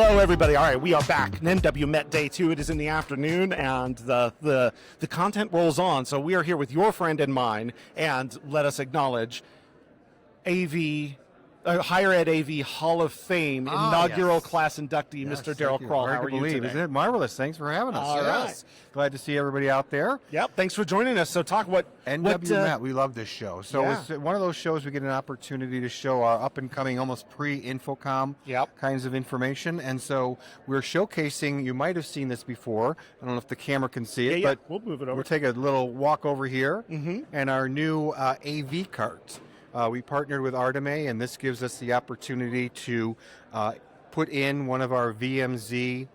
Hello, everybody. All right, we are back. NWMET Day 2. It is in the afternoon, and the content rolls on. So we are here with your friend and mine, and let us acknowledge AV, Higher Ed AV Hall of Fame inaugural class inductee, Mr. Daryl Kroll. How are you today? Isn't it marvelous? Thanks for having us. All right. Glad to see everybody out there. Yep, thanks for joining us. So talk NWMET, we love this show. So it's one of those shows we get an opportunity to show our up-and-coming, almost pre-InfoComm kinds of information. And so we're showcasing, you might have seen this before. I don't know if the camera can see it, but we'll move it over. We'll take a little walk over here, and our new AV cart. We partnered with Artime, and this gives us the opportunity to put in one of our VMZ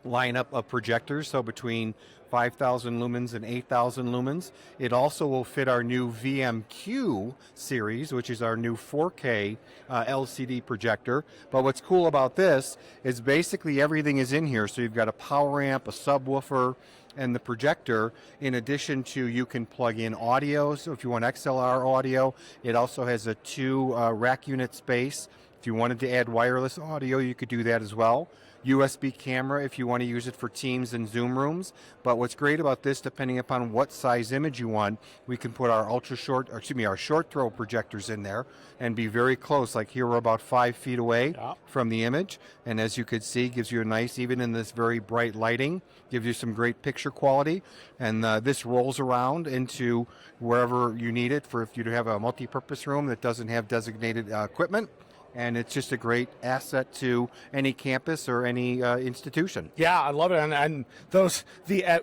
lineup of projectors, so between 5,000 lumens and 8,000 lumens. It also will fit our new VMQ series, which is our new 4K LCD projector. But what's cool about this is basically everything is in here. So you've got a power amp, a subwoofer, and the projector. In addition to, you can plug in audio, so if you want XLR audio. It also has a 2 rack unit space. If you wanted to add wireless audio, you could do that as well. USB camera if you want to use it for Teams and Zoom rooms. But what's great about this, depending upon what size image you want, we can put our our short throw projectors in there and be very close. Like here, we're about 5 feet away from the image, and as you could see, gives you a nice, even in this very bright lighting, gives you some great picture quality. And this rolls around into wherever you need it for if you have a multi-purpose room that doesn't have designated equipment. And it's just a great asset to any campus or any institution. Yeah, I love it, and those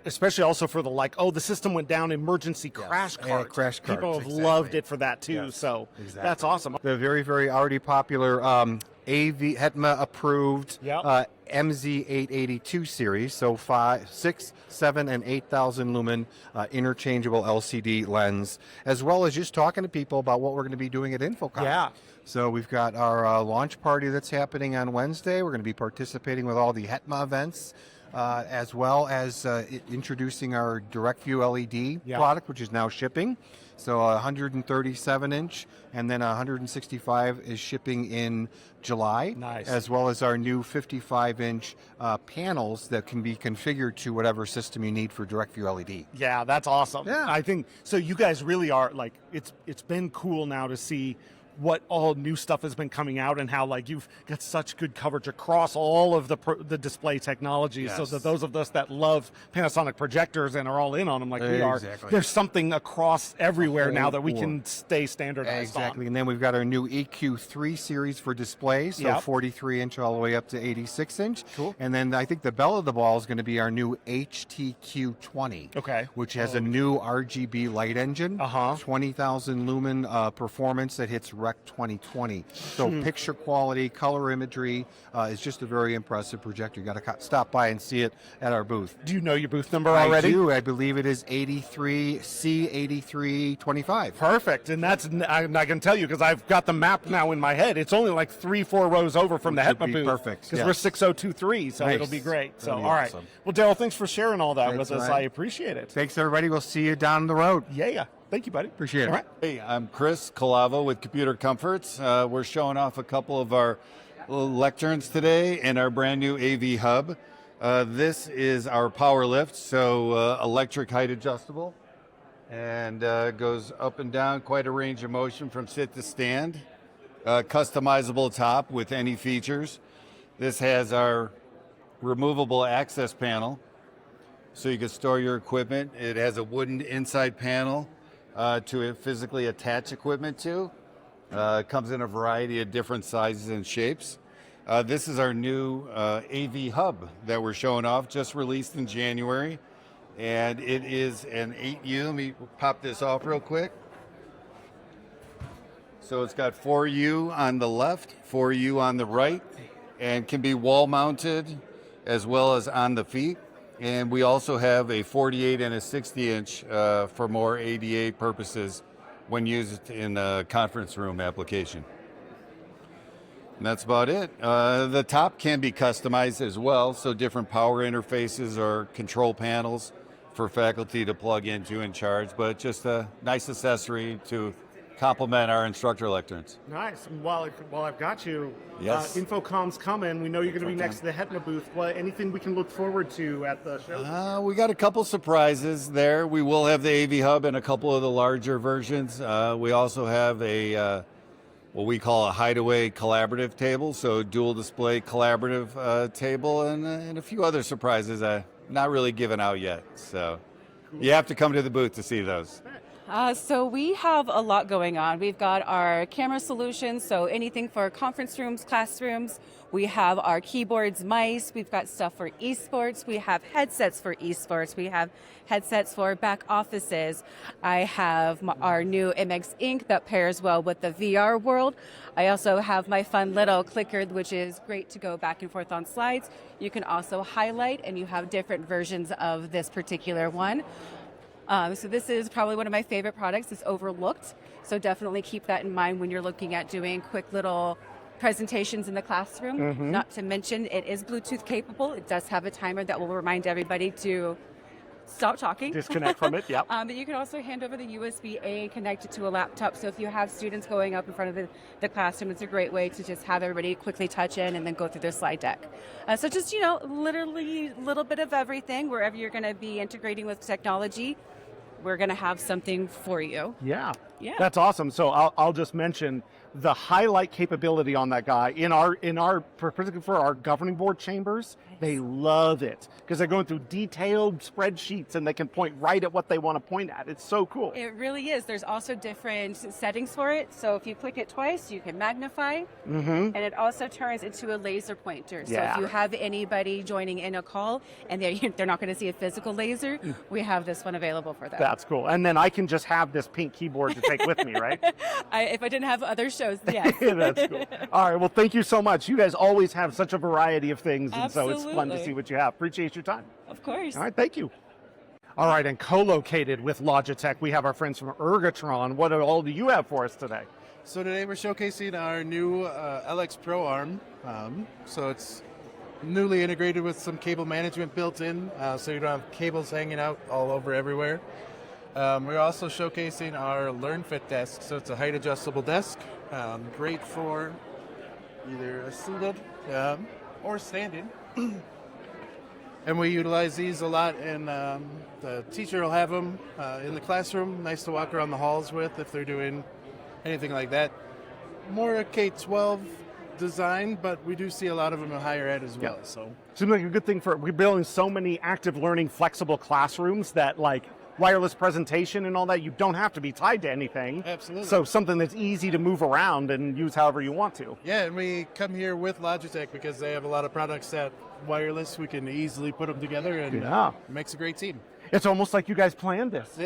especially also for the system went down emergency crash cart. Crash carts. People have loved it for that too. Yes, so exactly. That's awesome. The very, very already popular HETMA approved MZ882 series, so 5, 6, 7, and 8,000 lumen interchangeable LCD lens, as well as just talking to people about what we're going to be doing at InfoComm. Yeah. So we've got our launch party that's happening on Wednesday. We're going to be participating with all the HETMA events, as well as introducing our DirectView LED product, which is now shipping. So 137-inch, and then 165 is shipping in July. Nice. As well as our new 55-inch panels that can be configured to whatever system you need for DirectView LED. Yeah, that's awesome. Yeah. I think so. You guys really are it's been cool now to see what all new stuff has been coming out and how you've got such good coverage across all of the display technologies. So that those of us that love Panasonic projectors and are all in on them we are, there's something across everywhere now that we can stay standardized on. And then we've got our new EQ3 series for displays, so 43-inch all the way up to 86-inch. Cool. And then I think the belle of the ball is going to be our new HTQ20, which has a new RGB light engine, 20,000 lumen performance that hits Rec 2020. So picture quality, color imagery is just a very impressive projector. You got to stop by and see it at our booth. Do you know your booth number already? I do. I believe it is 83C8325. Perfect. And I can tell you because I've got the map now in my head. It's only 3-4 rows over from the HETMA booth. Perfect. Because we're 6023, so it'll be great. So all right. Awesome. Well, Daryl, thanks for sharing all that with us. I appreciate it. Thanks, everybody. We'll see you down the road. Yeah. Thank you, buddy. Appreciate it. All right. Hey, I'm Chris Calavo with Computer Comforts. We're showing off a couple of our lecterns today and our brand new AV hub. This is our power lift, so electric height adjustable, and goes up and down, quite a range of motion from sit to stand. Customizable top with any features. This has our removable access panel, so you can store your equipment. It has a wooden inside panel to physically attach equipment to. It comes in a variety of different sizes and shapes. This is our new AV hub that we're showing off, just released in January. And it is an 8U. Let me pop this off real quick. So it's got 4U on the left, 4U on the right, and can be wall mounted as well as on the feet. And we also have a 48 and a 60-inch for more ADA purposes when used in a conference room application. And that's about it. The top can be customized as well, so different power interfaces or control panels for faculty to plug into and charge, but just a nice accessory to complement our instructor lecterns. Nice. While I've got you, Yes. InfoComm's coming. We know you're going to be next to the HETMA booth. Anything we can look forward to at the show? We got a couple surprises there. We will have the AV Hub and a couple of the larger versions. We also have a what we call a hideaway collaborative table, so dual display collaborative table, and a few other surprises not really given out yet. So you have to come to the booth to see those. So we have a lot going on. We've got our camera solutions, so anything for conference rooms, classrooms. We have our keyboards, mice. We've got stuff for esports. We have headsets for esports. We have headsets for back offices. I have our new MX Ink that pairs well with the VR world. I also have my fun little clicker, which is great to go back and forth on slides. You can also highlight, and you have different versions of this particular one. So this is probably one of my favorite products. It's overlooked, so definitely keep that in mind when you're looking at doing quick little presentations in the classroom. Not to mention, it is Bluetooth capable. It does have a timer that will remind everybody to stop talking. Disconnect from it, yep. But you can also hand over the USB-A and connect it to a laptop. So if you have students going up in front of the classroom, it's a great way to just have everybody quickly touch in and then go through their slide deck. So just, literally a little bit of everything. Wherever you're going to be integrating with technology, we're going to have something for you. Yeah. Yeah. That's awesome. So I'll just mention the highlight capability on that guy particularly for our governing board chambers. They love it because they're going through detailed spreadsheets and they can point right at what they want to point at. It's so cool. It really is. There's also different settings for it. So if you click it twice, you can magnify, and it also turns into a laser pointer. So if you have anybody joining in a call and they're not going to see a physical laser, we have this one available for them. That's cool. And then I can just have this pink keyboard to take with me, right? If I didn't have other shows, yes. That's cool. All right. Well, thank you so much. You guys always have such a variety of things, and so it's fun to Absolutely. see what you have. Appreciate your time. Of course. All right. Thank you. All right. And co-located with Logitech, we have our friends from Ergotron. What all do you have for us today? So today we're showcasing our new LX Pro arm. So it's newly integrated with some cable management built in, so you don't have cables hanging out all over everywhere. We're also showcasing our LearnFit desk. So it's a height adjustable desk, great for either seated or standing. And we utilize these a lot, and the teacher will have them in the classroom. Nice to walk around the halls with if they're doing anything like that. More a K-12 design, but we do see a lot of them in higher ed as well. So Seems like a good thing we're building so many active learning flexible classrooms that like wireless presentation and all that, you don't have to be tied to anything. Absolutely. So something that's easy to move around and use however you want to. yeah, and we come here with Logitech because they have a lot of products that wireless. We can easily put them together, and it makes a great team. It's almost like you guys planned this.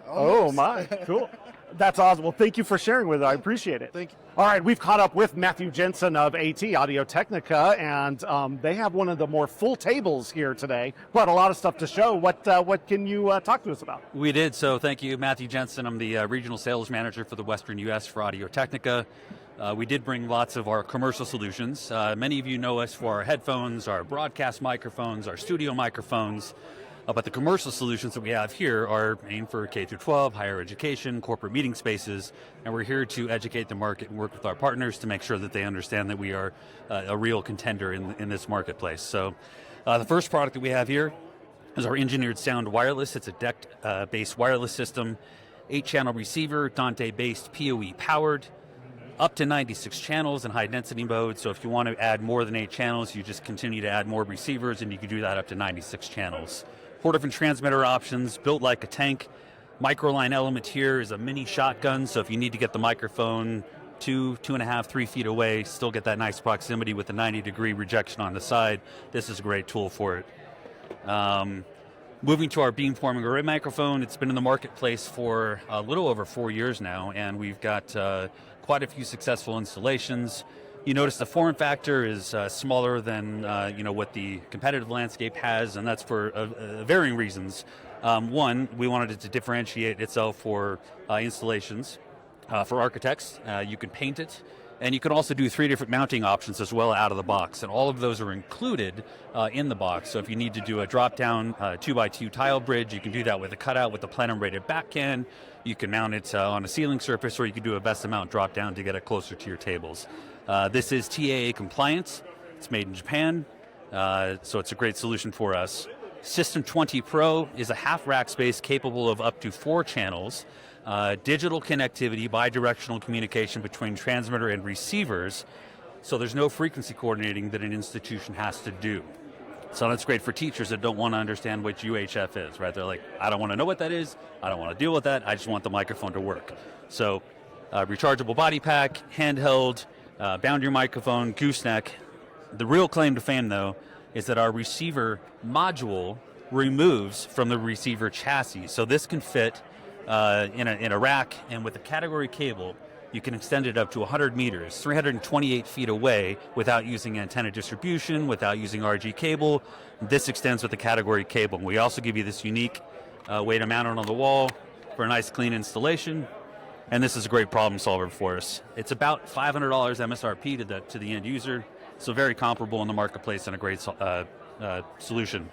Oh my, cool. That's awesome. Well, thank you for sharing with us. I appreciate it. Thank you. All right, we've caught up with Matthew Jensen of AT, Audio-Technica, and they have one of the more full tables here today. Brought a lot of stuff to show. What can you talk to us about? We did. So thank you, Matthew Jensen. I'm the regional sales manager for the Western U.S. for Audio-Technica. We did bring lots of our commercial solutions. Many of you know us for our headphones, our broadcast microphones, our studio microphones. But the commercial solutions that we have here are aimed for K-12, higher education, corporate meeting spaces, and we're here to educate the market and work with our partners to make sure that they understand that we are a real contender in this marketplace. So the first product that we have here is our engineered sound wireless. It's a DECT-based wireless system, 8-channel receiver, Dante-based PoE powered, up to 96 channels in high density mode. So if you want to add more than 8 channels, you just continue to add more receivers, and you can do that up to 96 channels. 4 different transmitter options, built like a tank. Microline element here is a mini shotgun, so if you need to get the microphone 2.5, 3 feet away, still get that nice proximity with the 90-degree rejection on the side, this is a great tool for it. Moving to our beamforming array microphone, it's been in the marketplace for a little over 4 years now, and we've got quite a few successful installations. You notice the form factor is smaller than what the competitive landscape has, and that's for varying reasons. One, we wanted it to differentiate itself for installations. For architects, you can paint it. And you can also do 3 different mounting options as well out of the box. And all of those are included in the box. So if you need to do a drop-down 2x2 tile bridge, you can do that with a cutout with a plenum-rated back can. You can mount it on a ceiling surface, or you can do a VESTA mount drop-down to get it closer to your tables. This is TAA compliant. It's made in Japan, so it's a great solution for us. System 20 Pro is a half-rack space capable of up to 4 channels. Digital connectivity, bidirectional communication between transmitter and receivers, so there's no frequency coordinating that an institution has to do. So that's great for teachers that don't want to understand what UHF is, right? They're like, I don't want to know what that is, I don't want to deal with that, I just want the microphone to work. So rechargeable body pack, handheld, boundary microphone, gooseneck. The real claim to fame, though, is that our receiver module removes from the receiver chassis. So this can fit in a rack, and with a category cable, you can extend it up to 100 meters, 328 feet away without using antenna distribution, without using RG cable. This extends with the category cable. We also give you this unique way to mount it on the wall for a nice clean installation. And this is a great problem solver for us. It's about $500 MSRP to the end user, so very comparable in the marketplace and a great solution.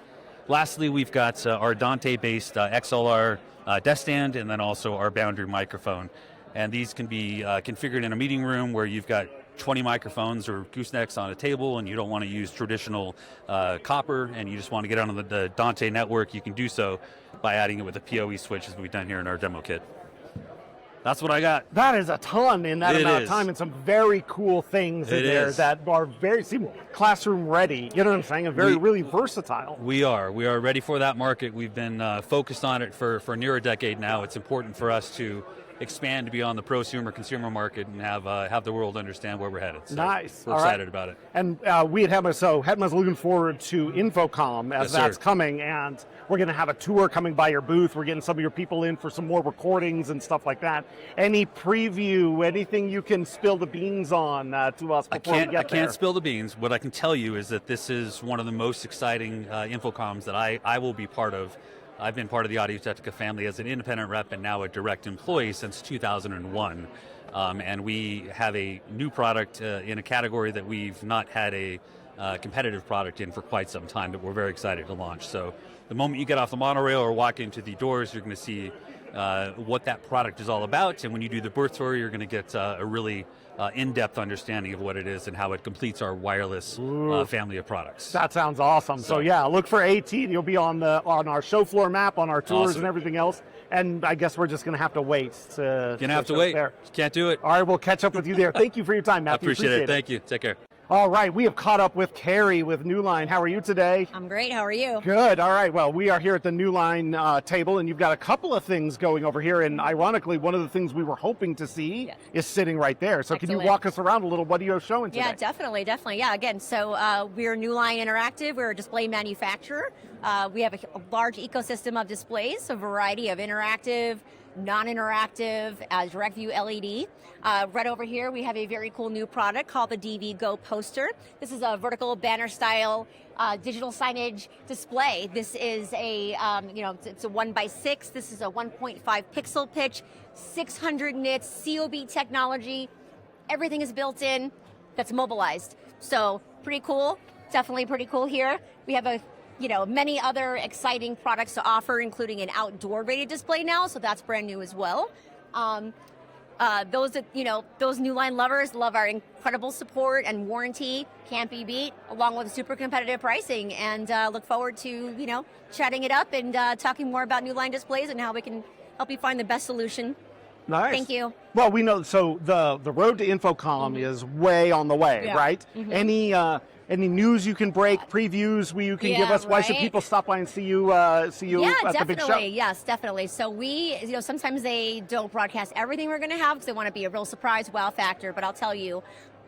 Lastly, we've got our Dante-based XLR desk stand, and then also our boundary microphone. And these can be configured in a meeting room where you've got 20 microphones or goosenecks on a table and you don't want to use traditional copper and you just want to get on the Dante network. You can do so by adding it with a PoE switch, as we've done here in our demo kit. That's what I got. That is a ton in that amount of time, and some very cool things in there that are very classroom ready. You know what I'm saying? And really versatile. We are ready for that market. We've been focused on it for near a decade now. It's important for us to expand beyond the prosumer consumer market and have the world understand where we're headed. So nice. We're excited about it. And we at HETMA, so HETMA's looking forward to InfoComm as that's coming, and we're going to have a tour coming by your booth. We're getting some of your people in for some more recordings and stuff like that. Any preview, anything you can spill the beans on to us before we get there? I can't spill the beans. What I can tell you is that this is one of the most exciting InfoComms that I will be part of. I've been part of the Audio-Technica family as an independent rep and now a direct employee since 2001. And we have a new product in a category that we've not had a competitive product in for quite some time that we're very excited to launch. So the moment you get off the monorail or walk into the doors, you're going to see what that product is all about. And when you do the booth tour, you're going to get a really in-depth understanding of what it is and how it completes our wireless family of products. That sounds awesome. So yeah, look for AT. You'll be on our show floor map, on our tours and everything else. And I guess we're just going to have to wait. There. Can't do it. All right, we'll catch up with you there. Thank you for your time, Matthew. I appreciate it. Thank you. Take care. All right, we have caught up with Carrie with Newline. How are you today? I'm great. How are you? Good. All right. Well, we are here at the Newline table, and you've got a couple of things going over here. And ironically, one of the things we were hoping to see is sitting right there. So Excellent. Can you walk us around a little? What are you showing today? Yeah, definitely. Yeah, again, so we're Newline Interactive. We're a display manufacturer. We have a large ecosystem of displays, a variety of interactive, non-interactive, direct view LED. Right over here, we have a very cool new product called the DV Go Poster. This is a vertical banner style digital signage display. This is a, it's a 1x6. This is a 1.5 pixel pitch, 600 nits, COB technology. Everything is built in. That's mobilized. So pretty cool. Definitely pretty cool here. We have many other exciting products to offer, including an outdoor rated display now, so that's brand new as well. Those Newline lovers love our incredible support and warranty, can't be beat, along with super competitive pricing, and look forward to, chatting it up and talking more about Newline displays and how we can help you find the best solution. Nice. Thank you. Well, we know, so the road to InfoComm is way on the way, right? Mm-hmm. Any news you can break, previews you can give us? Why should people stop by and see you at the big show? Yes, definitely. So we, sometimes they don't broadcast everything we're going to have because they want to be a real surprise, wow factor. But I'll tell you,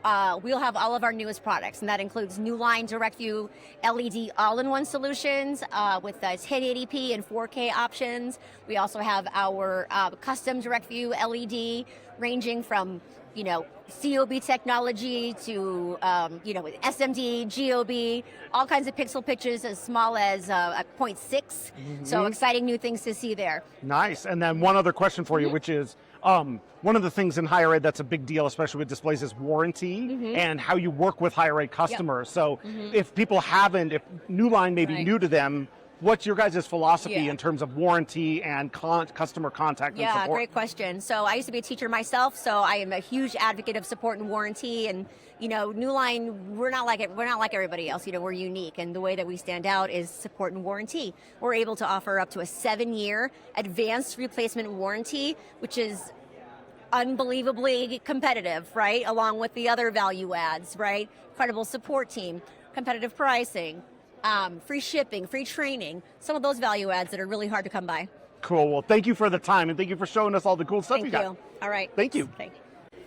we'll have all of our newest products, and that includes Newline Direct View LED all-in-one solutions with 1080p and 4K options. We also have our custom Direct View LED ranging from COB technology to SMD, GOB, all kinds of pixel pitches as small as 0.6. So exciting new things to see there. Nice. And then one other question for you, which is one of the things in higher ed that's a big deal, especially with displays, is warranty and how you work with higher ed customers. So if people haven't, if Newline may be new to them, what's your guys' philosophy in terms of warranty and customer contact and support? Yeah, great question. So I used to be a teacher myself, so I am a huge advocate of support and warranty. And Newline, we're not like everybody else. We're unique, and the way that we stand out is support and warranty. We're able to offer up to a 7-year advanced replacement warranty, which is unbelievably competitive, right? Along with the other value adds, right? Incredible support team, competitive pricing. Free shipping, free training, some of those value adds that are really hard to come by. Cool. Well, thank you for the time, and thank you for showing us all the cool stuff you got. Thank you. All right. Thank you. Thank you.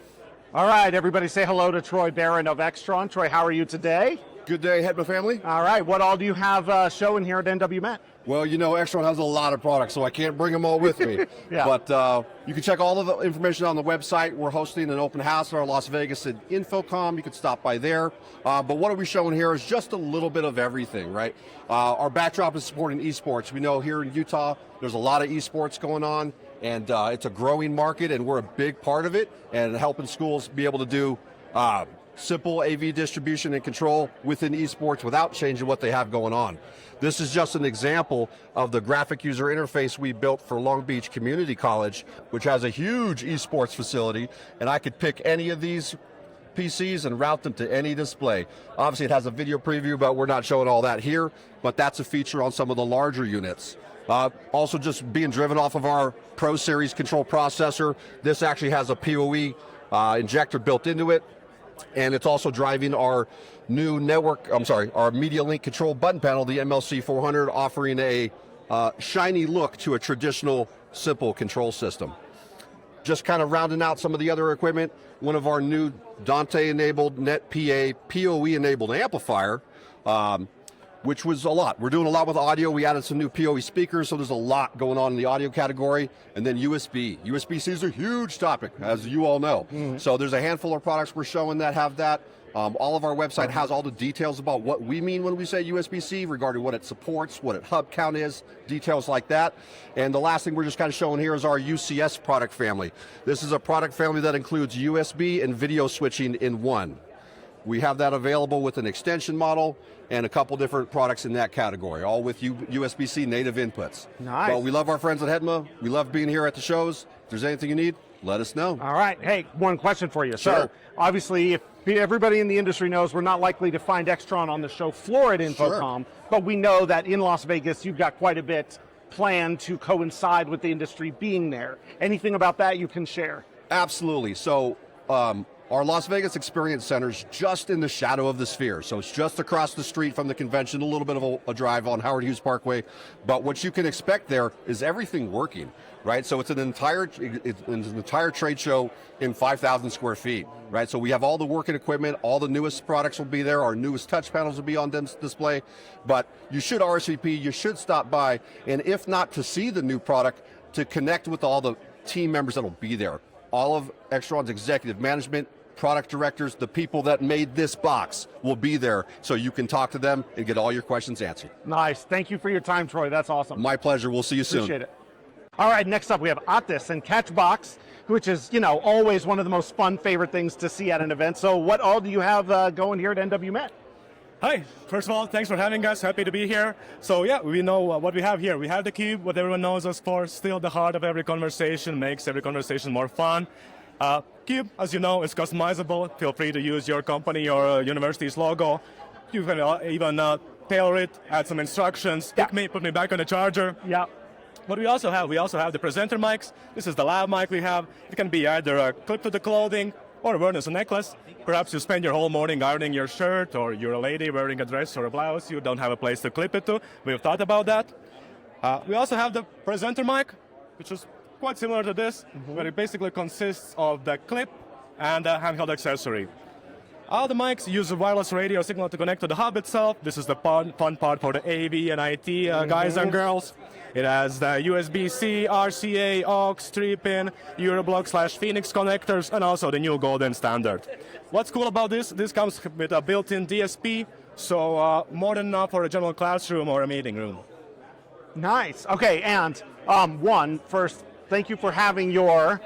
All right, everybody say hello to Troy Barron of Extron. Troy, how are you today? Good day, HETMA family. All right, what all do you have showing here at NWMET? Well, Extron has a lot of products, so I can't bring them all with me. Yeah. But you can check all of the information on the website. We're hosting an open house in our Las Vegas at InfoComm. You can stop by there. But what are we showing here is just a little bit of everything, right? Our backdrop is supporting esports. We know here in Utah, there's a lot of esports going on, and it's a growing market, and we're a big part of it, and helping schools be able to do simple AV distribution and control within esports without changing what they have going on. This is just an example of the graphic user interface we built for Long Beach Community College, which has a huge esports facility, and I could pick any of these PCs and route them to any display. Obviously it has a video preview, but we're not showing all that here, but that's a feature on some of the larger units. Also just being driven off of our Pro Series control processor. This actually has a PoE injector built into it. And it's also driving our new our Media Link control button panel, the MLC 400, offering a shiny look to a traditional simple control system. Just kind of rounding out some of the other equipment, one of our new Dante-enabled NetPA PoE-enabled amplifier, which was a lot. We're doing a lot with audio. We added some new PoE speakers, so there's a lot going on in the audio category. And then USB. USB-C is a huge topic, as you all know. So there's a handful of products we're showing that have that. All of our website has all the details about what we mean when we say USB-C, regarding what it supports, what its hub count is, details like that. And the last thing we're just kind of showing here is our UCS product family. This is a product family that includes USB and video switching in one. We have that available with an extension model and a couple different products in that category, all with USB-C native inputs. Nice. Well, we love our friends at HETMA. We love being here at the shows. If there's anything you need, let us know. All right. Hey, one question for you. Sure. So obviously, if everybody in the industry knows, we're not likely to find Extron on the show floor at InfoComm, but we know that in Las Vegas, you've got quite a bit planned to coincide with the industry being there. Anything about that you can share? Absolutely. So our Las Vegas Experience Center is just in the shadow of the Sphere. So it's just across the street from the convention, a little bit of a drive on Howard Hughes Parkway. But what you can expect there is everything working, right? So it's an entire trade show in 5,000 square feet, right? So we have all the working equipment, all the newest products will be there, our newest touch panels will be on display. But you should RSVP, you should stop by, and if not to see the new product, to connect with all the team members that will be there. All of Extron's executive management, product directors, the people that made this box will be there, so you can talk to them and get all your questions answered. Nice. Thank you for your time, Troy. That's awesome. My pleasure. We'll see you soon. Appreciate it. All right, next up we have Otis and Catchbox, which is, always one of the most fun favorite things to see at an event. So what all do you have going here at NWMET? Hi, first of all, thanks for having us. Happy to be here. So yeah, we know what we have here. We have the Cube, what everyone knows us for, still the heart of every conversation, makes every conversation more fun. Cube, as you know, is customizable. Feel free to use your company or university's logo. You can even tailor it, add some instructions, put me back on the charger. Yeah. What we also have the presenter mics. This is the lav mic we have. It can be either clipped to the clothing or worn as a necklace. Perhaps you spend your whole morning ironing your shirt, or you're a lady wearing a dress or a blouse. You don't have a place to clip it to. We've thought about that. We also have the presenter mic, which is quite similar to this, where it basically consists of the clip and a handheld accessory. All the mics use a wireless radio signal to connect to the hub itself. This is the fun part for the AV and IT guys and girls. It has the USB-C, RCA, aux, 3-pin, Euroblock/Phoenix connectors, and also the new golden standard. What's cool about this? This comes with a built-in DSP, so more than enough for a general classroom or a meeting room. Nice. Okay, and first, thank you for having your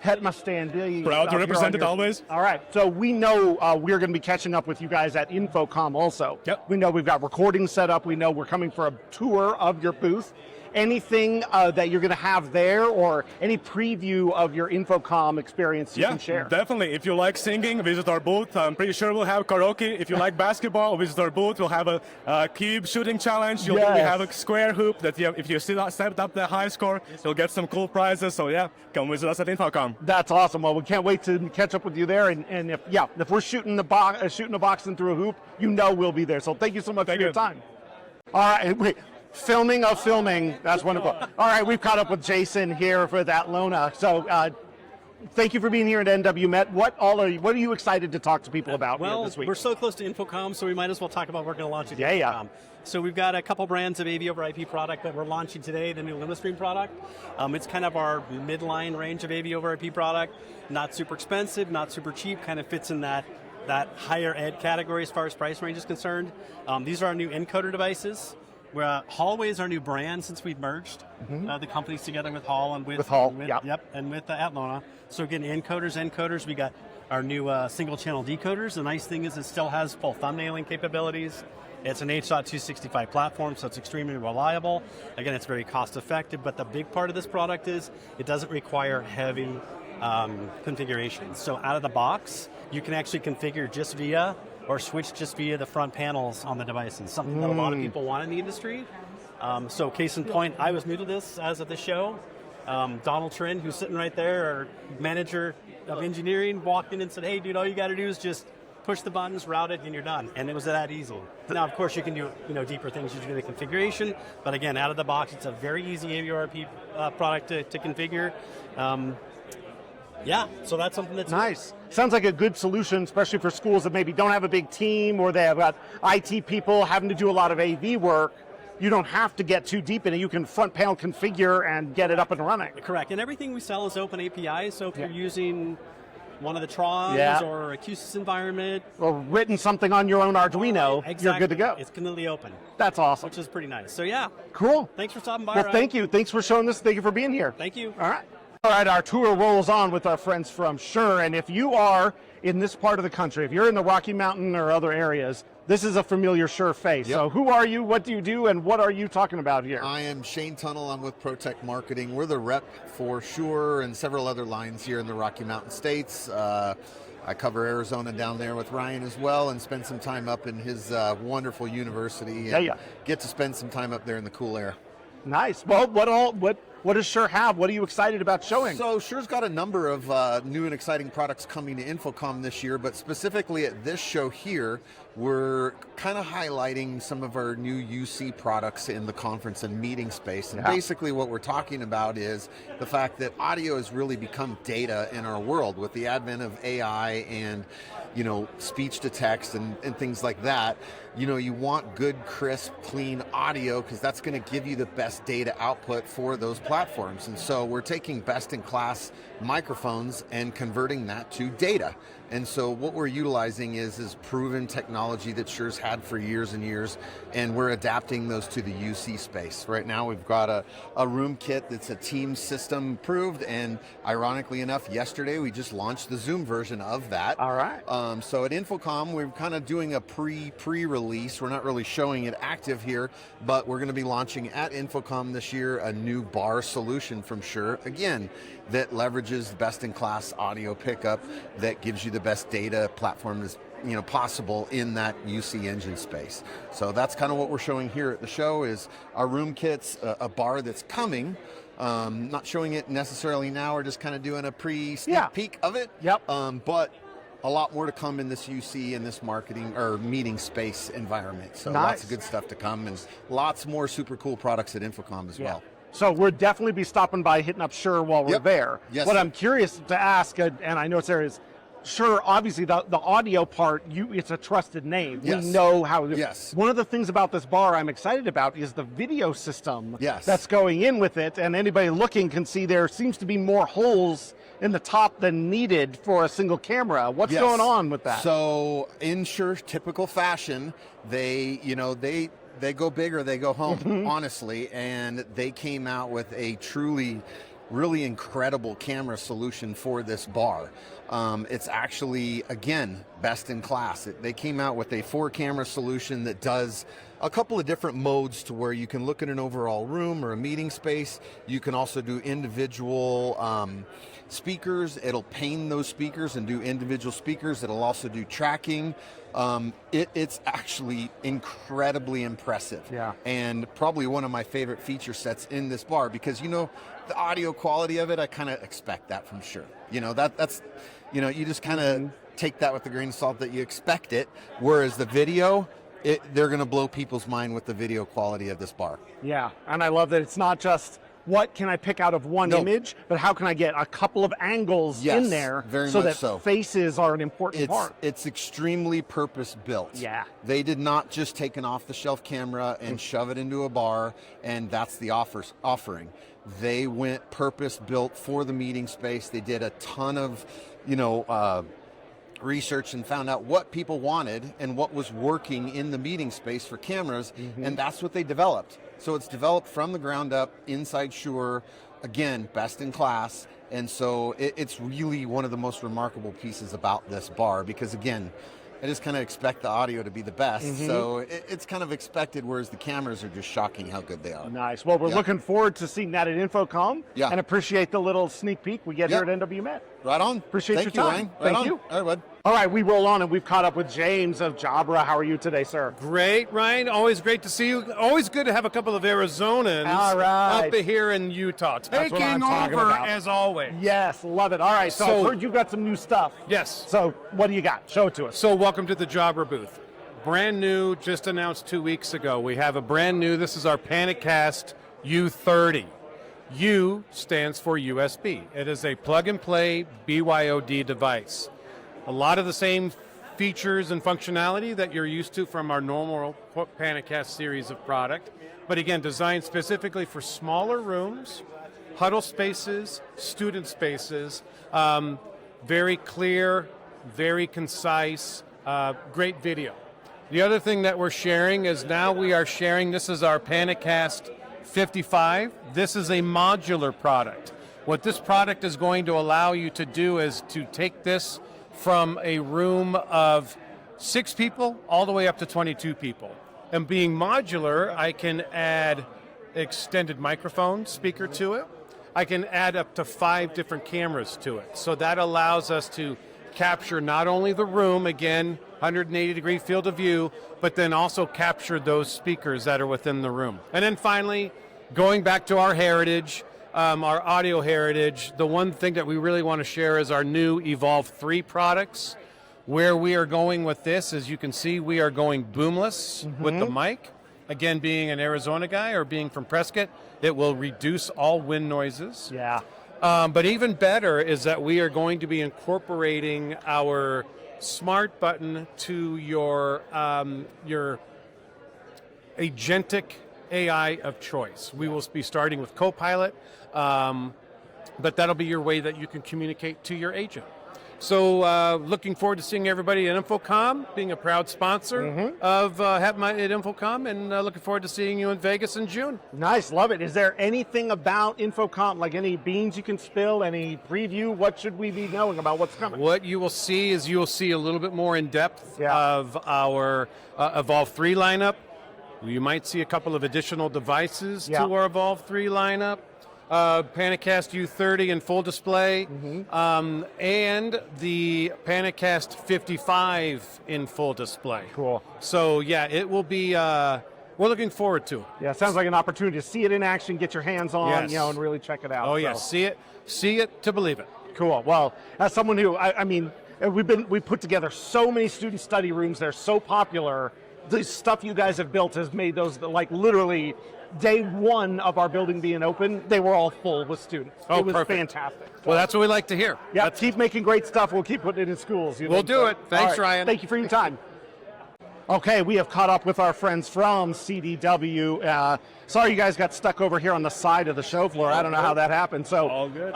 HETMA stand. Proud to represent it always. All right, so we know we're going to be catching up with you guys at InfoComm also. Yep. We know we've got recordings set up. We know we're coming for a tour of your booth. Anything that you're going to have there, or any preview of your InfoComm experience you can share? Definitely. If you like singing, visit our booth. I'm pretty sure we'll have karaoke. If you like basketball, visit our booth. We'll have a cube shooting challenge. We have a square hoop that if you stepped up the high score, you'll get some cool prizes. So yeah, come visit us at InfoComm. That's awesome. Well, we can't wait to catch up with you there. And if we're shooting a box and through a hoop, we'll be there. So thank you so much for your time. All right, wait. Filming, that's wonderful. All right, we've caught up with Jason here for Atlona. So thank you for being here at NWMET. What are you excited to talk to people about here this week? We're so close to InfoComm, so we might as well talk about what we're going to launch at InfoComm. Yeah. So we've got a couple brands of AV over IP product that we're launching today, the new LimaStream product. It's kind of our midline range of AV over IP product. Not super expensive, not super cheap, kind of fits in that higher ed category as far as price range is concerned. These are our new encoder devices. Hallway is our new brand since we've merged the companies together with Hall and with Atlona. So again, encoders. We got our new single channel decoders. The nice thing is it still has full thumbnailing capabilities. It's an H.265 platform, so it's extremely reliable. Again, it's very cost effective, but the big part of this product is it doesn't require heavy configuration. So out of the box, you can actually configure just via or switch just via the front panels on the devices, something that a lot of people want in the industry. So case in point, I was new to this as of the show. Donald Trin, who's sitting right there, our manager of engineering, walked in and said, hey, dude, all you got to do is just push the buttons, route it, and you're done. And it was that easy. Now, of course, you can do deeper things using the configuration, but again, out of the box, it's a very easy AVRP product to configure. So that's something that's nice. Sounds like a good solution, especially for schools that maybe don't have a big team or they have got IT people having to do a lot of AV work. You don't have to get too deep in it. You can front panel configure and get it up and running. Correct. And everything we sell is open API, so if you're using one of the Trons or a QSys environment, or written something on your own Arduino, you're good to go. It's completely open. That's awesome. Which is pretty nice. So cool. Thanks for stopping by. Well, thank you. Thanks for showing this. Thank you for being here. Thank you. All right, our tour rolls on with our friends from Shure, and if you are in this part of the country, if you're in the Rocky Mountain or other areas, this is a familiar Shure face. Yep. So who are you, what do you do, and what are you talking about here? I am Shane Tunnell. I'm with ProTech Marketing. We're the rep for Shure and several other lines here in the Rocky Mountain states. I cover Arizona down there with Ryan as well, and spend some time up in his wonderful university. And get to spend some time up there in the cool air. Nice. Well, what does Shure have? What are you excited about showing? So Shure's got a number of new and exciting products coming to InfoComm this year, but specifically at this show here, we're kind of highlighting some of our new UC products in the conference and meeting space. And basically what we're talking about is the fact that audio has really become data in our world with the advent of AI and speech to text and things like that. You want good, crisp, clean audio because that's going to give you the best data output for those platforms. And so we're taking best-in-class microphones and converting that to data. And so what we're utilizing is proven technology that Shure's had for years and years, and we're adapting those to the UC space. Right now we've got a room kit that's a team system approved, and ironically enough, yesterday we just launched the Zoom version of that. All right. So at InfoComm, we're kind of doing a pre-release. We're not really showing it active here, but we're going to be launching at InfoComm this year a new bar solution from Shure, again, that leverages best-in-class audio pickup that gives you the best data platform as possible in that UC engine space. So that's kind of what we're showing here at the show is our room kits, a bar that's coming. Not showing it necessarily now, we're just kind of doing a pre-sneak peek of it. But a lot more to come in this UC and this marketing or meeting space environment. So lots of good stuff to come and lots more super cool products at InfoComm as well. So we'll definitely be stopping by, hitting up Shure while we're there. Yes. What I'm curious to ask, and I know it's there, is Sure, obviously the audio part, it's a trusted name. Yes. We know how. Yes. One of the things about this bar I'm excited about is the video system Yes. that's going in with it, and anybody looking can see there seems to be more holes in the top than needed for a single camera. What's Yes. going on with that? So in Shure typical fashion, they go big or they go home, honestly, and they came out with a truly really incredible camera solution for this bar. It's actually, again, best in class. They came out with a 4-camera solution that does a couple of different modes to where you can look at an overall room or a meeting space. You can also do individual speakers. It'll pane those speakers and do individual speakers. It'll also do tracking. It's actually incredibly impressive. Yeah. And probably one of my favorite feature sets in this bar because, the audio quality of it, I kind of expect that from Shure. That's you just kind of take that with a grain of salt that you expect it. Whereas the video, they're going to blow people's mind with the video quality of this bar. Yeah, and I love that it's not just what can I pick out of one image, but how can I get a couple of angles in there very so much that so. Faces are an important part. It's extremely purpose built. Yeah. They did not just take an off-the-shelf camera and shove it into a bar and that's the offering. They went purpose built for the meeting space. They did a ton of, research and found out what people wanted and what was working in the meeting space for cameras, and that's what they developed. So it's developed from the ground up inside Shure, again, best in class, and so it's really one of the most remarkable pieces about this bar because, again, I just kind of expect the audio to be the best, so it's kind of expected, whereas the cameras are just shocking how good they are. Nice. Well, we're looking forward to seeing that at InfoComm and appreciate the little sneak peek we get here at NWMET. Right on. Appreciate Thank your you, time. Ryan. Right Thank on. you. All right, bud. All right, we roll on and we've caught up with James of Jabra. How are you today, sir? Great, Ryan. Always great to see you. Always good to have a couple of Arizonans up here in Utah. Taking over as always. Yes, love it. All right, so I've heard you got some new stuff. Yes. So what do you got? Show it to us. So welcome to the Jabra booth. Brand new, just announced 2 weeks ago. We have a brand new, this is our Panicast U30. U stands for USB. It is a plug-and-play BYOD device. A lot of the same features and functionality that you're used to from our normal Panicast series of product, but again, designed specifically for smaller rooms, huddle spaces, student spaces, very clear, very concise, great video. The other thing that we're sharing is now we are sharing, this is our Panicast 55. This is a modular product. What this product is going to allow you to do is to take this from a room of 6 people all the way up to 22 people. And being modular, I can add extended microphone speaker to it. I can add up to 5 different cameras to it. So that allows us to capture not only the room, again, 180-degree field of view, but then also capture those speakers that are within the room. And then finally, going back to our heritage, our audio heritage, the one thing that we really want to share is our new Evolve 3 products. Where we are going with this, as you can see, we are going boomless with the mic. Again, being an Arizona guy or being from Prescott, it will reduce all wind noises. Yeah. But even better is that we are going to be incorporating our smart button to your agentic AI of choice. We will be starting with Copilot, but that'll be your way that you can communicate to your agent. So looking forward to seeing everybody at InfoComm, being a proud sponsor of HETMA at InfoComm, and looking forward to seeing you in Vegas in June. Nice, love it. Is there anything about InfoComm, like any beans you can spill, any preview? What should we be knowing about what's coming? What you will see is you will see a little bit more in depth of our Evolve 3 lineup. You might see a couple of additional devices to our Evolve 3 lineup. Panicast U30 in full display, and the Panicast 55 in full display. Cool. So yeah, it will be. We're looking forward to it. Yeah, it sounds like an opportunity to see it in action, get your hands on, and really check it out. Oh yeah, see it to believe it. Cool. Well, as someone who, I mean, we put together so many student study rooms. They're so popular. The stuff you guys have built has made those like literally day one of our building being open, they were all full with students. Oh, it was perfect. fantastic. Well, that's what we like to hear. Yeah, keep making great stuff. We'll keep putting it in schools. We'll do it. Thanks, All right. Ryan. Thank you for your time. Okay, we have caught up with our friends from CDW. Sorry you guys got stuck over here on the side of the show floor. I don't know how that happened. So, all good.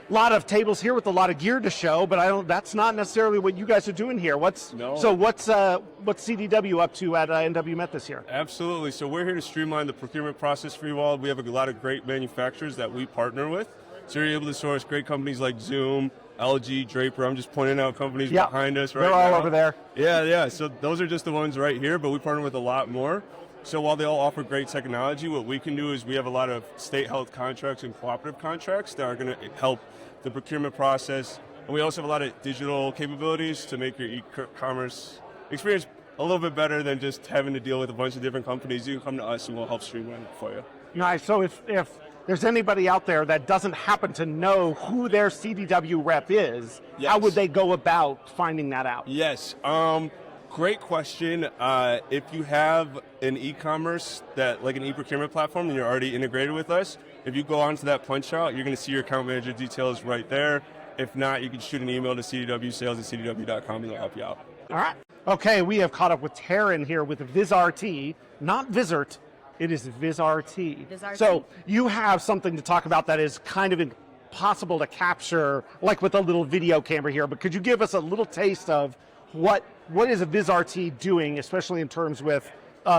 Lot of tables here with a lot of gear to show, but that's not necessarily what you guys are doing here. What's CDW up to at NWMET this year? Absolutely. So we're here to streamline the procurement process for you all. We have a lot of great manufacturers that we partner with. So you're able to source great companies like Zoom, LG, Draper. I'm just pointing out companies behind us right now. They're all over there. Yeah. So those are just the ones right here, but we partner with a lot more. So while they all offer great technology, what we can do is we have a lot of state health contracts and cooperative contracts that are going to help the procurement process. And we also have a lot of digital capabilities to make your e-commerce experience a little bit better than just having to deal with a bunch of different companies. You can come to us and we'll help streamline it for you. Nice. So if there's anybody out there that doesn't happen to know who their CDW rep is, how would they go about finding that out? Yes. Great question. If you have an e-commerce like an e-procurement platform and you're already integrated with us, if you go onto that punch out, you're going to see your account manager details right there. If not, you can shoot an email to cdwsales@cdw.com and they'll help you out. All right. Okay, we have caught up with Taryn here with VizRT, not VizRT. It is VizRT. VizRT. So you have something to talk about that is kind of impossible to capture, like with a little video camera here, but could you give us a little taste of what is a VizRT doing, especially in terms with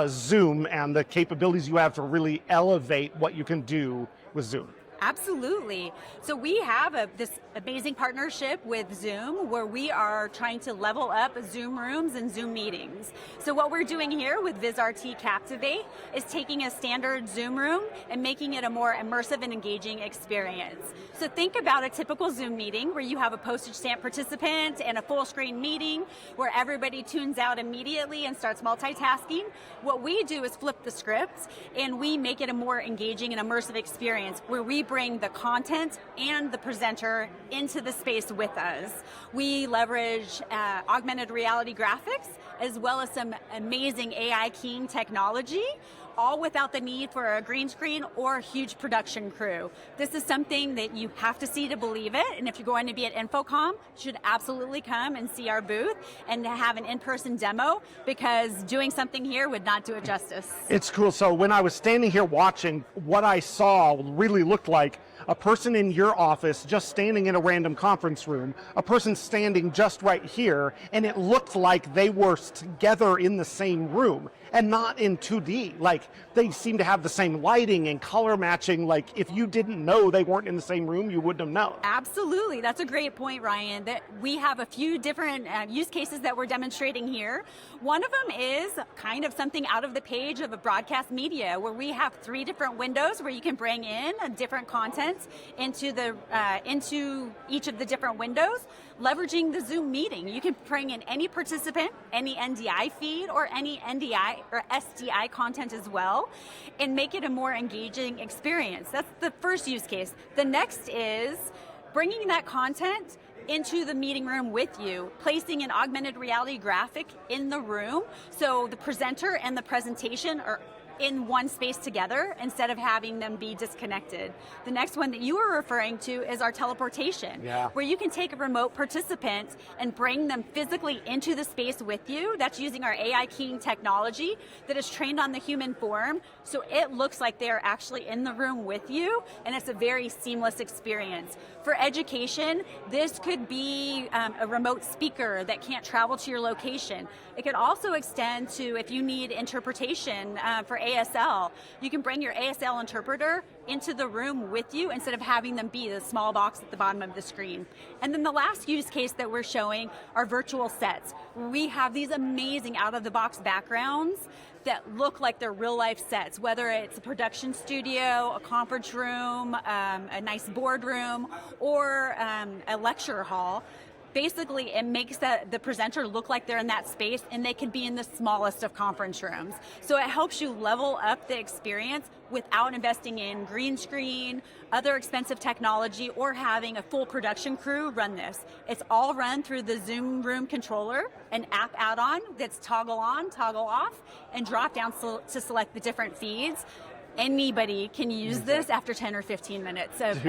Zoom and the capabilities you have to really elevate what you can do with Zoom? Absolutely. So we have this amazing partnership with Zoom where we are trying to level up Zoom rooms and Zoom meetings. So what we're doing here with VizRT Captivate is taking a standard Zoom room and making it a more immersive and engaging experience. So think about a typical Zoom meeting where you have a postage stamp participant and a full screen meeting where everybody tunes out immediately and starts multitasking. What we do is flip the script and we make it a more engaging and immersive experience where we bring the content and the presenter into the space with us. We leverage augmented reality graphics as well as some amazing AI keying technology, all without the need for a green screen or a huge production crew. This is something that you have to see to believe it, and if you're going to be at InfoComm, you should absolutely come and see our booth and have an in-person demo, because doing something here would not do it justice. It's cool. So when I was standing here watching, what I saw really looked like a person in your office just standing in a random conference room, a person standing just right here, and it looked like they were together in the same room and not in 2D. Like they seem to have the same lighting and color matching. Like if you didn't know they weren't in the same room, you wouldn't have known. Absolutely. That's a great point, Ryan. That we have a few different use cases that we're demonstrating here. One of them is kind of something out of the page of a broadcast media where we have 3 different windows where you can bring in different content into each of the different windows, leveraging the Zoom meeting. You can bring in any participant, any NDI feed, or any NDI or SDI content as well, and make it a more engaging experience. That's the first use case. The next is bringing that content into the meeting room with you, placing an augmented reality graphic in the room so the presenter and the presentation are in one space together instead of having them be disconnected. The next one that you were referring to is our teleportation, where you can take a remote participant and bring them physically into the space with you. That's using our AI keying technology that is trained on the human form, so it looks like they're actually in the room with you, and it's a very seamless experience. For education, this could be a remote speaker that can't travel to your location. It could also extend to if you need interpretation for ASL. You can bring your ASL interpreter into the room with you instead of having them be the small box at the bottom of the screen. And then the last use case that we're showing are virtual sets. We have these amazing out-of-the-box backgrounds that look like they're real-life sets, whether it's a production studio, a conference room, a nice boardroom, or a lecture hall. Basically, it makes the presenter look like they're in that space, and they can be in the smallest of conference rooms. So it helps you level up the experience without investing in green screen, other expensive technology, or having a full production crew run this. It's all run through the Zoom Room controller, an app add-on that's toggle on, toggle off, and drop down to select the different feeds. anybody can use this after 10 or 15 minutes of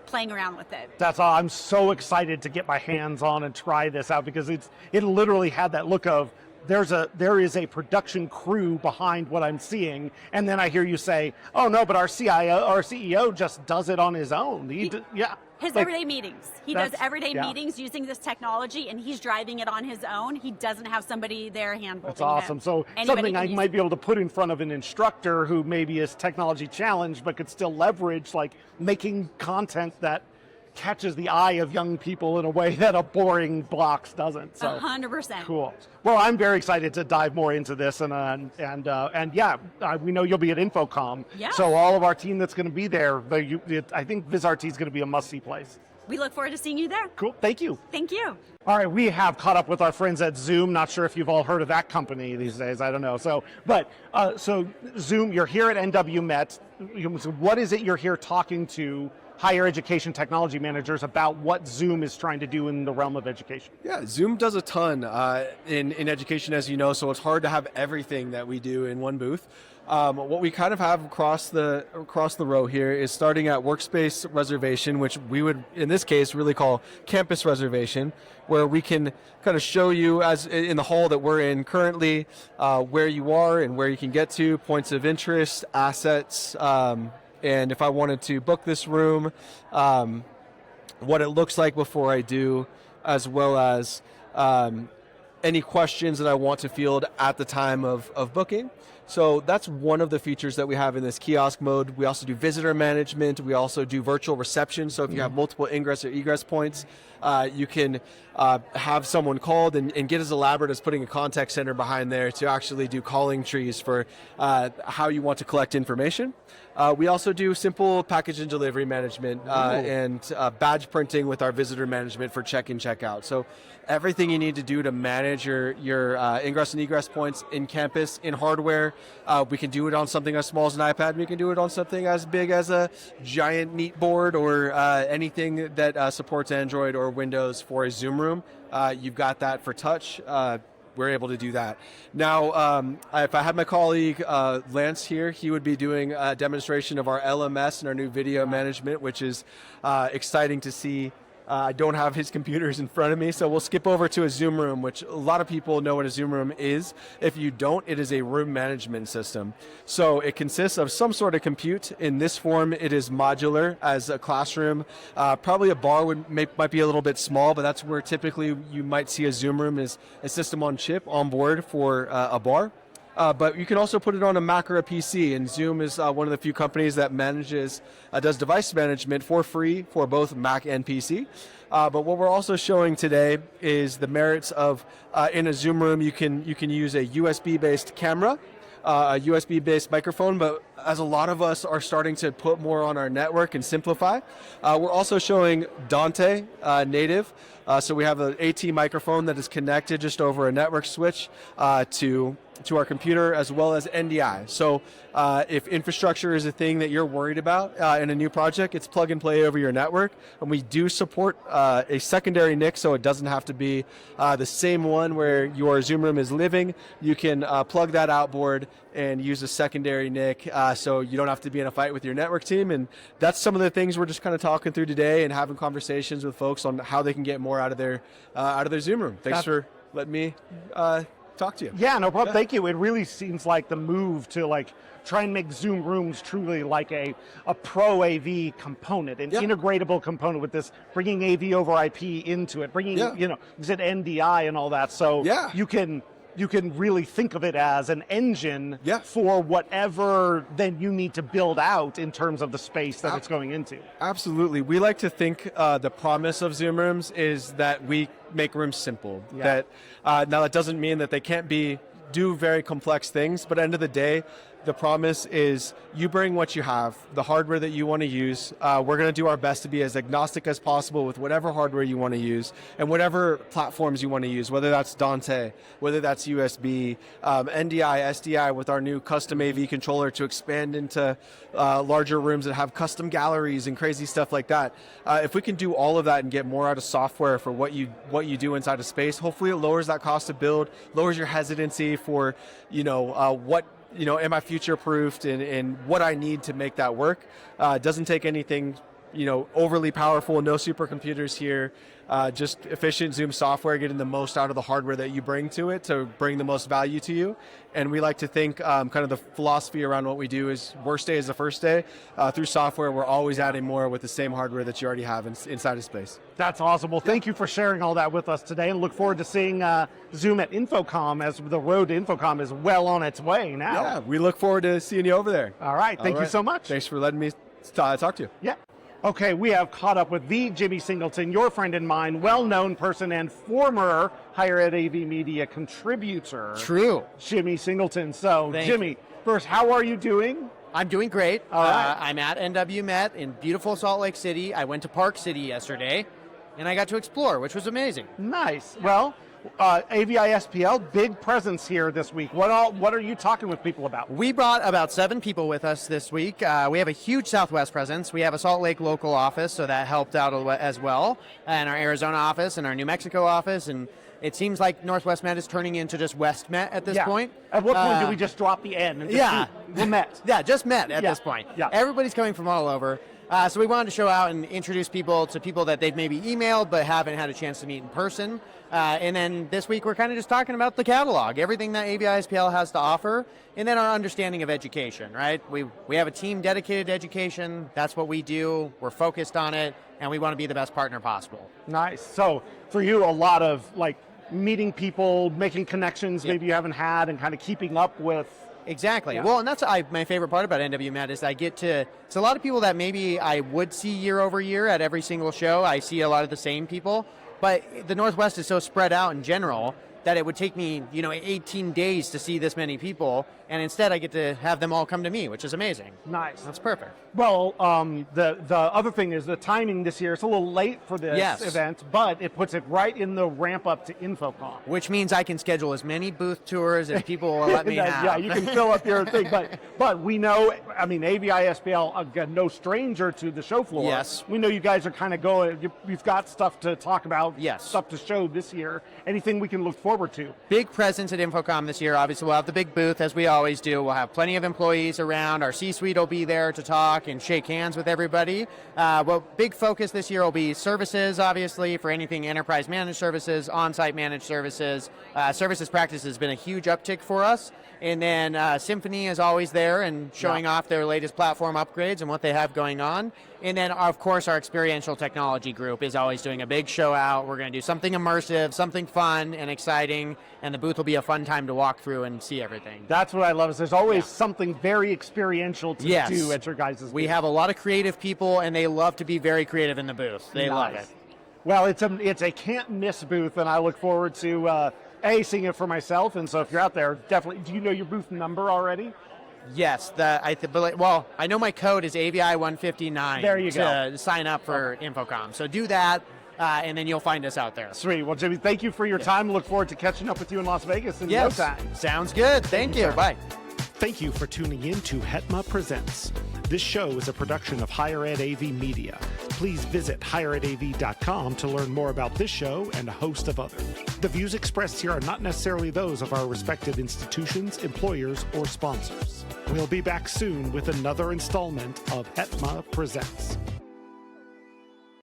playing around with it. That's all. I'm so excited to get my hands on and try this out because it literally had that look of there is a production crew behind what I'm seeing, and then I hear you say, "Oh no, but our CEO just does it on his own." His everyday meetings. He does everyday meetings using this technology, and he's driving it on his own. He doesn't have somebody there hand-holding That's awesome. him. So something I might be able to put in front of an instructor who maybe is technology challenged, but could still leverage like making content that catches the eye of young people in a way that a boring blocks doesn't. So 100%. Cool. Well, I'm very excited to dive more into this, and we know you'll be at InfoComm. Yeah. So all of our team that's going to be there, I think VizRT is going to be a must-see place. We look forward to seeing you there. Cool. Thank you. Thank you. All right, we have caught up with our friends at Zoom. Not sure if you've all heard of that company these days. I don't know. So Zoom, you're here at NWMET. So what is it you're here talking to higher education technology managers about what Zoom is trying to do in the realm of education? Yeah, Zoom does a ton in education, as you know, so it's hard to have everything that we do in one booth. What we kind of have across the row here is starting at workspace reservation, which we would, in this case, really call campus reservation, where we can kind of show you, as in the hall that we're in currently, where you are and where you can get to, points of interest, assets, and if I wanted to book this room, what it looks like before I do, as well as any questions that I want to field at the time of booking. So that's one of the features that we have in this kiosk mode. We also do visitor management. We also do virtual reception. So if you have multiple ingress or egress points, you can have someone called and get as elaborate as putting a contact center behind there to actually do calling trees for how you want to collect information. We also do simple package and delivery management and badge printing with our visitor management for check-in, check-out. So everything you need to do to manage your ingress and egress points in campus, in hardware. We can do it on something as small as an iPad. We can do it on something as big as a giant neat board or anything that supports Android or Windows for a Zoom room. You've got that for touch. We're able to do that. Now, if I had my colleague Lance here, he would be doing a demonstration of our LMS and our new video management, which is exciting to see. I don't have his computers in front of me, so we'll skip over to a Zoom room, which a lot of people know what a Zoom room is. If you don't, it is a room management system. So it consists of some sort of compute. In this form, it is modular as a classroom. Probably a bar might be a little bit small, but that's where typically you might see a Zoom room is a system on chip on board for a bar. But you can also put it on a Mac or a PC, and Zoom is one of the few companies that does device management for free for both Mac and PC. But what we're also showing today is the merits of in a Zoom room you can use a USB-based camera, a USB-based microphone, but as a lot of us are starting to put more on our network and simplify, we're also showing Dante native. So we have an AT microphone that is connected just over a network switch to our computer, as well as NDI. So if infrastructure is a thing that you're worried about in a new project, it's plug and play over your network. And we do support a secondary NIC, so it doesn't have to be the same one where your Zoom room is living. You can plug that outboard and use a secondary NIC, so you don't have to be in a fight with your network team. And that's some of the things we're just kind of talking through today and having conversations with folks on how they can get more out of their Zoom room. Thanks for letting me talk to you. Yeah, no problem. Thank you. It really seems like the move to try and make Zoom rooms truly like a pro AV component, an integratable component with this, bringing AV over IP into it, bringing, is it NDI and all that. So you can really think of it as an engine for whatever then you need to build out in terms of the space that it's going into. Absolutely. We like to think the promise of Zoom rooms is that we make rooms simple. That now that doesn't mean that they can't do very complex things, but at the end of the day, the promise is you bring what you have, the hardware that you want to use. We're going to do our best to be as agnostic as possible with whatever hardware you want to use and whatever platforms you want to use, whether that's Dante, whether that's USB, NDI, SDI with our new custom AV controller to expand into larger rooms that have custom galleries and crazy stuff like that. If we can do all of that and get more out of software for what you do inside of space, hopefully it lowers that cost to build, lowers your hesitancy for what am I future proofed and what I need to make that work. It doesn't take anything overly powerful, no supercomputers here, just efficient Zoom software, getting the most out of the hardware that you bring to it to bring the most value to you. And we like to think kind of the philosophy around what we do is worst day is the first day. Through software, we're always adding more with the same hardware that you already have inside of space. That's awesome. Well, thank you for sharing all that with us today, and look forward to seeing Zoom at InfoComm as the road to InfoComm is well on its way now. Yeah, we look forward to seeing you over there. All right. Thank you so much. Thanks for letting me talk to you. Yeah. Okay, we have caught up with the Jimmy Singleton, your friend and mine, well-known person and former Higher Ed AV Media contributor. True. Jimmy Singleton. So, Thank Jimmy, first, how are you doing? I'm doing great. All right. I'm at NWMET in beautiful Salt Lake City. I went to Park City yesterday, and I got to explore, which was amazing. Nice. Well, AVI-SPL, big presence here this week. What are you talking with people about? We brought about 7 people with us this week. We have a huge Southwest presence. We have a Salt Lake local office, so that helped out as well, and our Arizona office and our New Mexico office, and it seems like Northwest Met is turning into just West Met at this point. At what point do we just drop the N? And just the Met? Yeah, just Met at this point. Yeah. Everybody's coming from all over. So we wanted to show out and introduce people to people that they've maybe emailed but haven't had a chance to meet in person. And then this week we're kind of just talking about the catalog, everything that AVI-SPL has to offer, and then our understanding of education, right? We have a team dedicated to education. That's what we do. We're focused on it, and we want to be the best partner possible. Nice. So for you, a lot of meeting people, making connections maybe you haven't had, and kind of keeping up with. Exactly. Yeah. Well, and that's my favorite part about NWMET is I get to, it's a lot of people that maybe I would see year over year at every single show. I see a lot of the same people, but the Northwest is so spread out in general that it would take me, 18 days to see this many people, and instead I get to have them all come to me, which is amazing. Nice. That's perfect. Well, the other thing is the timing this year. It's a little late for this event, but it puts it right in the ramp up to InfoComm. Which means I can schedule as many booth tours as people will let me have. Yeah, you can fill up your thing, but we know, AVI-SPL, again, no stranger to the show floor. Yes. We know you guys are kind of going, you've got stuff to talk about, stuff to show this year. Anything we can look forward to? Big presence at InfoComm this year. Obviously, we'll have the big booth as we always do. We'll have plenty of employees around. Our C-suite will be there to talk and shake hands with everybody. Well, big focus this year will be services, obviously, for anything enterprise managed services, on-site managed services. Services practice has been a huge uptick for us. And then Symphony is always there and showing off their latest platform upgrades and what they have going on. And then, of course, our experiential technology group is always doing a big show out. We're going to do something immersive, something fun and exciting, and the booth will be a fun time to walk through and see everything. That's what I love, is there's always something very experiential to do at your guys' booth. We have a lot of creative people, and they love to be very creative in the booth. They love it. Well, it's a can't-miss booth, and I look forward to, seeing it for myself, and so if you're out there, definitely, do you know your booth number already? Yes, I know my code is AVI-159 there you go. To sign up for InfoComm. So do that, and then you'll find us out there. Sweet. Well, Jimmy, thank you for your time. Look forward to catching up with you in Las Vegas in no time. Sounds good. Thank you. Bye. Thank you for tuning in to HETMA Presents. This show is a production of Higher Ed AV Media. Please visit higherEdAV.com to learn more about this show and a host of others. The views expressed here are not necessarily those of our respective institutions, employers, or sponsors. We'll be back soon with another installment of HETMA Presents.